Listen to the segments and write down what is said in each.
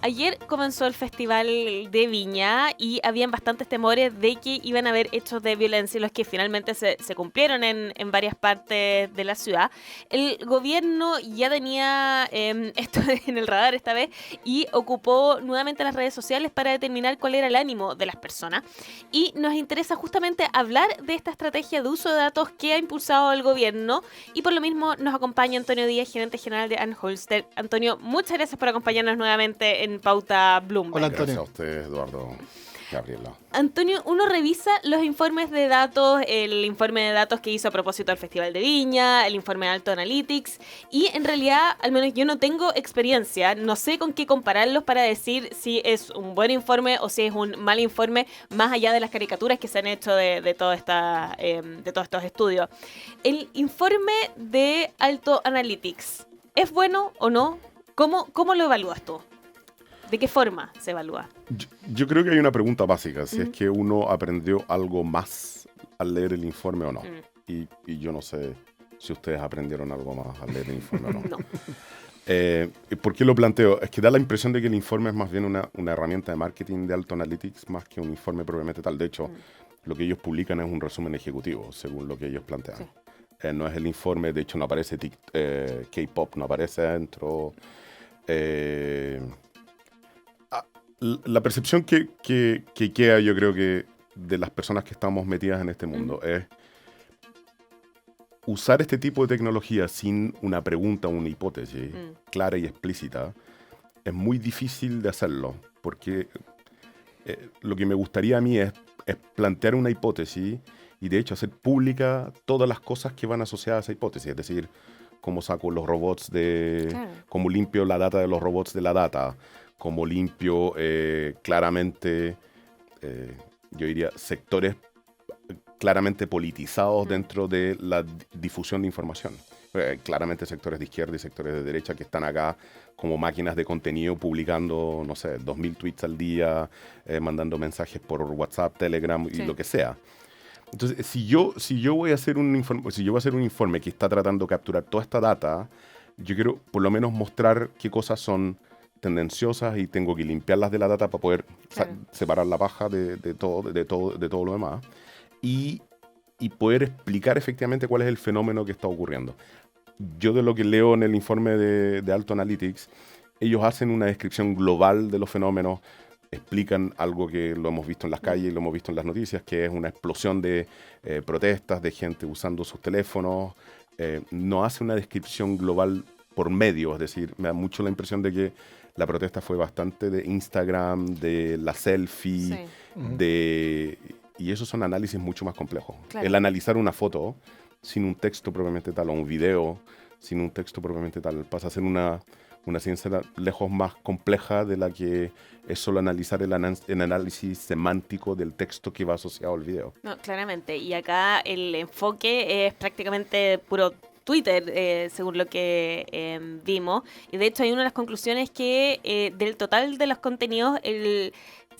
Ayer comenzó el Festival de Viña y habían bastantes temores de que iban a haber hechos de violencia, los que finalmente se cumplieron en varias partes de la ciudad. El gobierno ya tenía esto en el radar esta vez y ocupó nuevamente las redes sociales para determinar cuál era el ánimo de las personas. Y nos interesa justamente hablar de esta estrategia de uso de datos que ha impulsado el gobierno, y por lo mismo nos acompaña Antonio Díaz, gerente general de Anholster. Antonio, muchas gracias por acompañarnos nuevamente en Pauta Bloomberg. Hola, Antonio. Gracias a usted, Eduardo. Gabriela. Antonio, uno revisa los informes de datos, el informe de datos que hizo a propósito del Festival de Viña, el informe de Alto Analytics, y en realidad, al menos yo no tengo experiencia, no sé con qué compararlos para decir si es un buen informe o si es un mal informe, más allá de las caricaturas que se han hecho de todos estos estudios. El informe de Alto Analytics, ¿es bueno o no? ¿Cómo lo evalúas tú? ¿De qué forma se evalúa? Yo creo que hay una pregunta básica, si es que uno aprendió algo más al leer el informe o no. Y yo no sé si ustedes aprendieron algo más al leer el informe o no. No. ¿Por qué lo planteo? Es que da la impresión de que el informe es más bien una herramienta de marketing de Alto Analytics más que un informe propiamente tal. De hecho, lo que ellos publican es un resumen ejecutivo, según lo que ellos plantean. Sí. No es el informe, de hecho no aparece K-pop, no aparece dentro. La percepción que queda, yo creo que de las personas que estamos metidas en este mundo es usar este tipo de tecnología sin una pregunta o una hipótesis clara y explícita. Es muy difícil de hacerlo, porque lo que me gustaría a mí es plantear una hipótesis y de hecho hacer pública todas las cosas que van asociadas a esa hipótesis, es decir, cómo saco los robots cómo limpio la data de los robots de la data, cómo limpio claramente, yo diría, sectores claramente politizados dentro de la difusión de información. Claramente sectores de izquierda y sectores de derecha que están acá como máquinas de contenido publicando, no sé, 2000 tweets al día, mandando mensajes por WhatsApp, Telegram y lo que sea. Entonces, si yo voy a hacer un informe que está tratando de capturar toda esta data, yo quiero por lo menos mostrar qué cosas son tendenciosas y tengo que limpiarlas de la data para poder separar la paja de todo lo demás y poder explicar efectivamente cuál es el fenómeno que está ocurriendo. Yo de lo que leo en el informe de Alto Analytics, ellos hacen una descripción global de los fenómenos, explican algo que lo hemos visto en las calles y lo hemos visto en las noticias, que es una explosión de protestas, de gente usando sus teléfonos. No hace una descripción global por medio, es decir, me da mucho la impresión de que la protesta fue bastante de Instagram, de la selfie, y esos son análisis mucho más complejos. Claro. El analizar una foto sin un texto propiamente tal, o un video sin un texto propiamente tal, pasa a ser una ciencia lejos más compleja de la que es solo analizar el análisis semántico del texto que va asociado al video. No, claramente, y acá el enfoque es prácticamente puro Twitter, según lo que vimos. Y de hecho hay una de las conclusiones que del total de los contenidos, el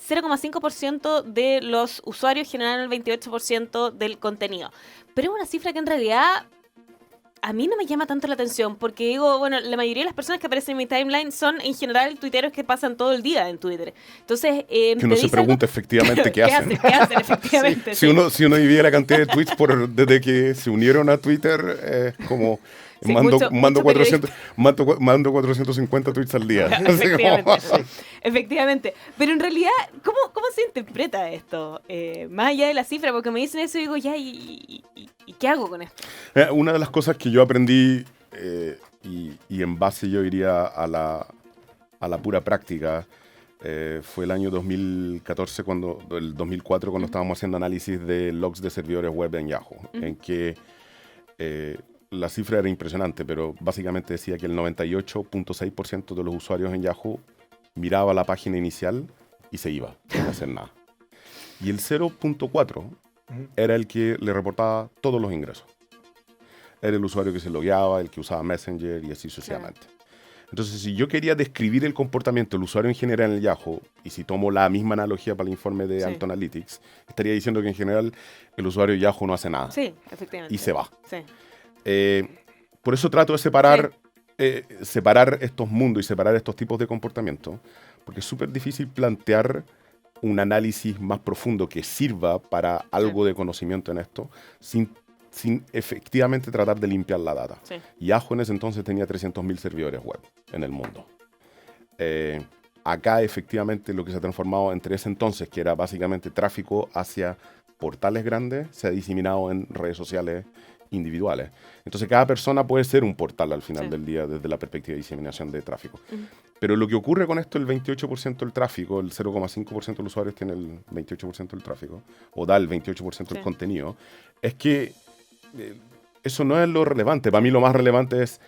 0,5% de los usuarios generaron el 28% del contenido. Pero es una cifra que en realidad a mí no me llama tanto la atención, porque digo, bueno, la mayoría de las personas que aparecen en mi timeline son en general tuiteros que pasan todo el día en Twitter. Entonces, que uno se pregunta efectivamente qué hacen. ¿Qué hacen efectivamente? Sí. Si uno divide la cantidad de tweets desde que se unieron a Twitter, como sí, mando 450 tweets al día. Efectivamente. Pero en realidad, ¿cómo se interpreta esto? Más allá de la cifra, porque me dicen eso y digo, ya, ¿y qué hago con esto? Una de las cosas que yo aprendí, y en base yo diría a la pura práctica, fue el año 2014, el 2004, cuando estábamos haciendo análisis de logs de servidores web en Yahoo, en que la cifra era impresionante, pero básicamente decía que el 98.6% de los usuarios en Yahoo miraba la página inicial y se iba, sin hacer nada. Y el 0.4% era el que le reportaba todos los ingresos. Era el usuario que se logueaba, el que usaba Messenger y así sucesivamente. Claro. Entonces, si yo quería describir el comportamiento del usuario en general en el Yahoo, y si tomo la misma analogía para el informe de Alto Analytics, estaría diciendo que en general el usuario de Yahoo no hace nada. Sí, efectivamente. Y se va. Sí. Por eso trato de separar estos mundos y separar estos tipos de comportamiento, porque es súper difícil plantear un análisis más profundo que sirva para algo de conocimiento en esto, sin efectivamente tratar de limpiar la data. Sí. Yahoo en ese entonces tenía 300.000 servidores web en el mundo. Acá efectivamente lo que se ha transformado entre ese entonces, que era básicamente tráfico hacia portales grandes, se ha diseminado en redes sociales individuales. Entonces cada persona puede ser un portal al final del día desde la perspectiva de diseminación de tráfico. Pero lo que ocurre con esto, el 28% del tráfico, el 0,5% de los usuarios tiene el 28% del tráfico, o da el 28% del contenido, es que eso no es lo relevante. Para mí lo más relevante es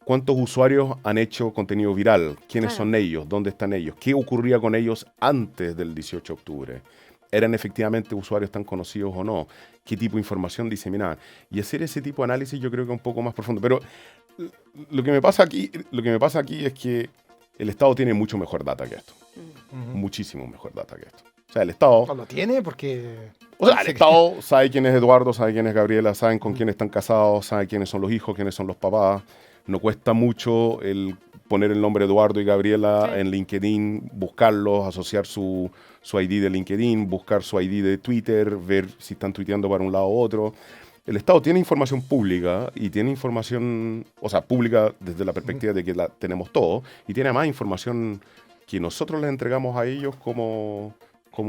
cuántos usuarios han hecho contenido viral, quiénes son ellos, dónde están ellos, qué ocurría con ellos antes del 18 de octubre. ¿Eran efectivamente usuarios tan conocidos o no? ¿Qué tipo de información diseminaban? Y hacer ese tipo de análisis yo creo que es un poco más profundo. Pero lo que me pasa aquí es que el Estado tiene mucho mejor data que esto. Muchísimo mejor data que esto. O sea, el Estado... ¿No lo tiene? Porque... O sea, el Estado sabe quién es Eduardo, sabe quién es Gabriela, saben con quién están casados, sabe quiénes son los hijos, quiénes son los papás. No cuesta mucho el poner el nombre Eduardo y Gabriela en LinkedIn, buscarlos, asociar su ID de LinkedIn, buscar su ID de Twitter, ver si están tuiteando para un lado u otro. El Estado tiene información pública y tiene información, o sea, pública desde la perspectiva de que la tenemos todos, y tiene más información que nosotros les entregamos a ellos como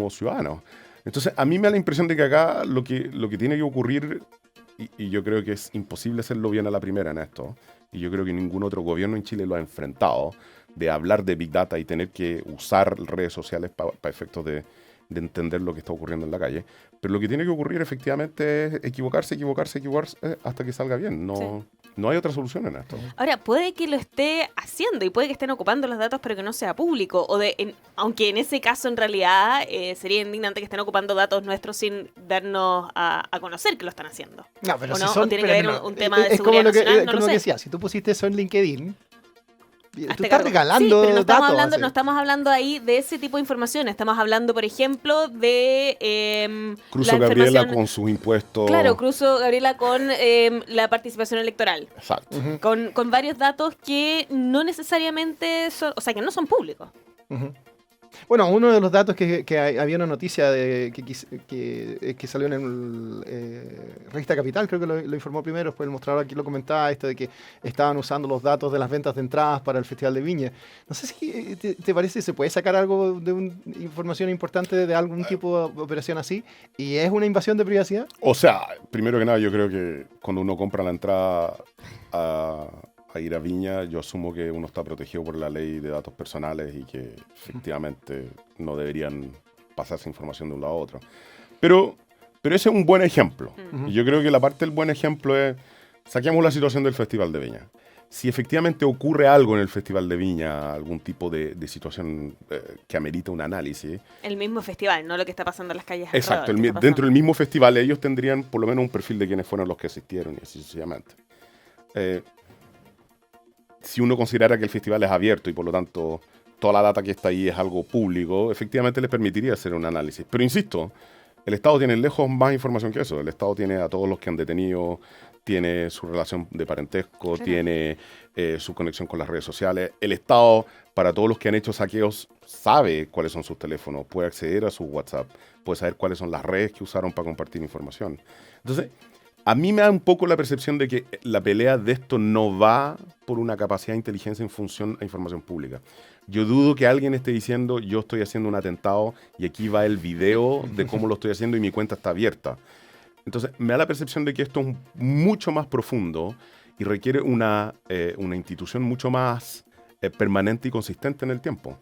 ciudadanos. Entonces, a mí me da la impresión de que acá lo que tiene que ocurrir, y yo creo que es imposible hacerlo bien a la primera en esto, y yo creo que ningún otro gobierno en Chile lo ha enfrentado, de hablar de Big Data y tener que usar redes sociales para efectos de entender lo que está ocurriendo en la calle. Pero lo que tiene que ocurrir efectivamente es equivocarse hasta que salga bien. No hay otra solución en esto. Ahora, puede que lo esté haciendo y puede que estén ocupando los datos pero que no sea público. Aunque en ese caso en realidad sería indignante que estén ocupando datos nuestros sin darnos a conocer que lo están haciendo. No, pero ¿O si no? son, ¿O tiene que haber un tema de es seguridad como lo que, nacional? No como lo sé. decía, si tú pusiste eso en LinkedIn, Hazte tú estás cargo. regalando pero no datos. no estamos hablando ahí de ese tipo de información. Estamos hablando, por ejemplo, de Cruzo Gabriela con sus impuestos. Claro, Cruzo Gabriela con la participación electoral. Exacto. Con varios datos que no necesariamente son, o sea, que no son públicos. Bueno, uno de los datos que había una noticia que salió en Revista Capital, creo que lo informó primero, después el mostrador aquí lo comentaba, esto de que estaban usando los datos de las ventas de entradas para el Festival de Viña. No sé si te parece, ¿se puede sacar algo de información importante de algún tipo de operación así? ¿Y es una invasión de privacidad? O sea, primero que nada, yo creo que cuando uno compra la entrada a ir a Viña, yo asumo que uno está protegido por la ley de datos personales y que efectivamente no deberían pasarse información de un lado a otro. Pero ese es un buen ejemplo. Y yo creo que la parte del buen ejemplo es, saquemos la situación del Festival de Viña. Si efectivamente ocurre algo en el Festival de Viña, algún tipo de situación que amerita un análisis. El mismo festival, no lo que está pasando en las calles. Exacto, dentro del mismo festival ellos tendrían por lo menos un perfil de quiénes fueron los que asistieron y así sucesivamente. Si uno considerara que el festival es abierto y por lo tanto toda la data que está ahí es algo público, efectivamente les permitiría hacer un análisis. Pero insisto, el Estado tiene lejos más información que eso. El Estado tiene a todos los que han detenido, tiene su relación de parentesco, tiene su conexión con las redes sociales. El Estado, para todos los que han hecho saqueos, sabe cuáles son sus teléfonos, puede acceder a su WhatsApp, puede saber cuáles son las redes que usaron para compartir información. Entonces, a mí me da un poco la percepción de que la pelea de esto no va por una capacidad de inteligencia en función a información pública. Yo dudo que alguien esté diciendo, yo estoy haciendo un atentado y aquí va el video de cómo lo estoy haciendo y mi cuenta está abierta. Entonces, me da la percepción de que esto es mucho más profundo y requiere una institución mucho más permanente y consistente en el tiempo.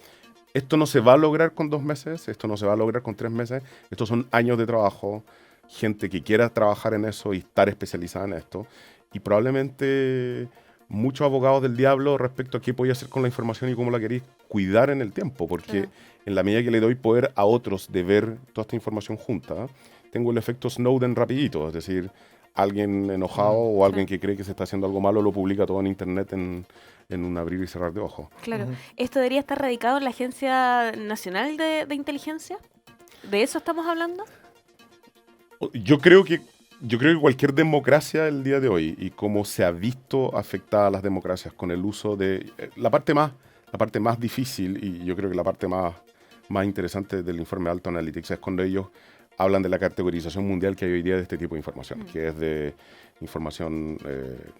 Esto no se va a lograr con 2 meses, esto no se va a lograr con 3 meses, estos son años de trabajo, gente que quiera trabajar en eso y estar especializada en esto, y probablemente muchos abogados del diablo respecto a qué podía hacer con la información y cómo la queréis cuidar en el tiempo, porque en la medida que le doy poder a otros de ver toda esta información junta, tengo el efecto Snowden rapidito, es decir, alguien enojado o alguien que cree que se está haciendo algo malo lo publica todo en internet en un abrir y cerrar de ojos. Claro. ¿Esto debería estar radicado en la Agencia Nacional de Inteligencia? ¿De eso estamos hablando? Yo creo que cualquier democracia el día de hoy y cómo se ha visto afectada las democracias con el uso de la parte más parte más difícil, y yo creo que la parte más interesante del informe Alto Analytics, es cuando ellos hablan de la categorización mundial que hay hoy día de este tipo de información, que es de información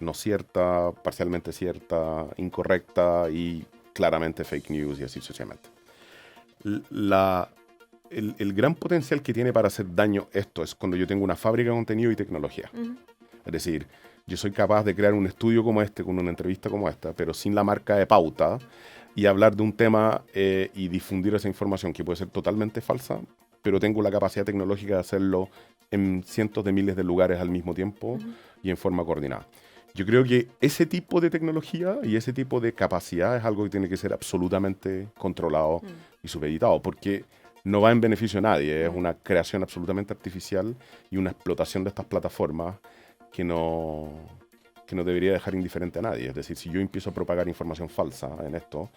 no cierta, parcialmente cierta, incorrecta y claramente fake news y así sucesivamente. El gran potencial que tiene para hacer daño esto es cuando yo tengo una fábrica de contenido y tecnología. Es decir, yo soy capaz de crear un estudio como este, con una entrevista como esta, pero sin la marca de pauta, y hablar de un tema y difundir esa información que puede ser totalmente falsa, pero tengo la capacidad tecnológica de hacerlo en cientos de miles de lugares al mismo tiempo y en forma coordinada. Yo creo que ese tipo de tecnología y ese tipo de capacidad es algo que tiene que ser absolutamente controlado y supeditado, porque no va en beneficio de nadie. Es una creación absolutamente artificial y una explotación de estas plataformas que no debería dejar indiferente a nadie. Es decir, si yo empiezo a propagar información falsa en esto,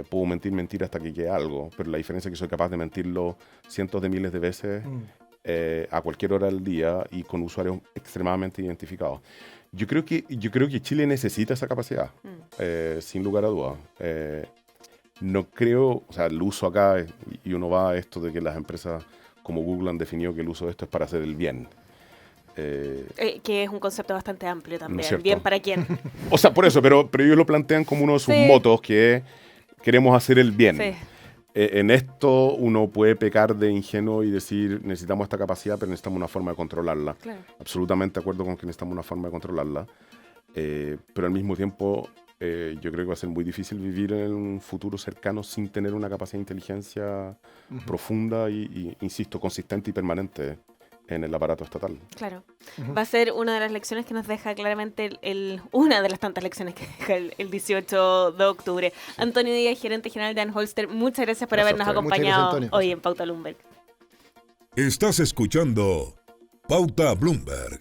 puedo mentir hasta que quede algo, pero la diferencia es que soy capaz de mentirlo cientos de miles de veces a cualquier hora del día y con usuarios extremadamente identificados. Yo creo que Chile necesita esa capacidad, sin lugar a dudas. No creo, o sea, el uso acá, y uno va a esto de que las empresas como Google han definido que el uso de esto es para hacer el bien. Que es un concepto bastante amplio también. ¿No es ¿Bien para quién? O sea, por eso, pero ellos lo plantean como uno de sus motos, que es queremos hacer el bien. Sí. En esto uno puede pecar de ingenuo y decir necesitamos esta capacidad, pero necesitamos una forma de controlarla. Claro. Absolutamente de acuerdo con que necesitamos una forma de controlarla. Pero al mismo tiempo yo creo que va a ser muy difícil vivir en un futuro cercano sin tener una capacidad de inteligencia profunda y, insisto, consistente y permanente en el aparato estatal. Claro. Va a ser una de las lecciones que nos deja claramente una de las tantas lecciones que deja el 18 de octubre. Antonio Díaz, gerente general de Anholster, muchas gracias por habernos acompañado hoy en Pauta Bloomberg. Estás escuchando Pauta Bloomberg.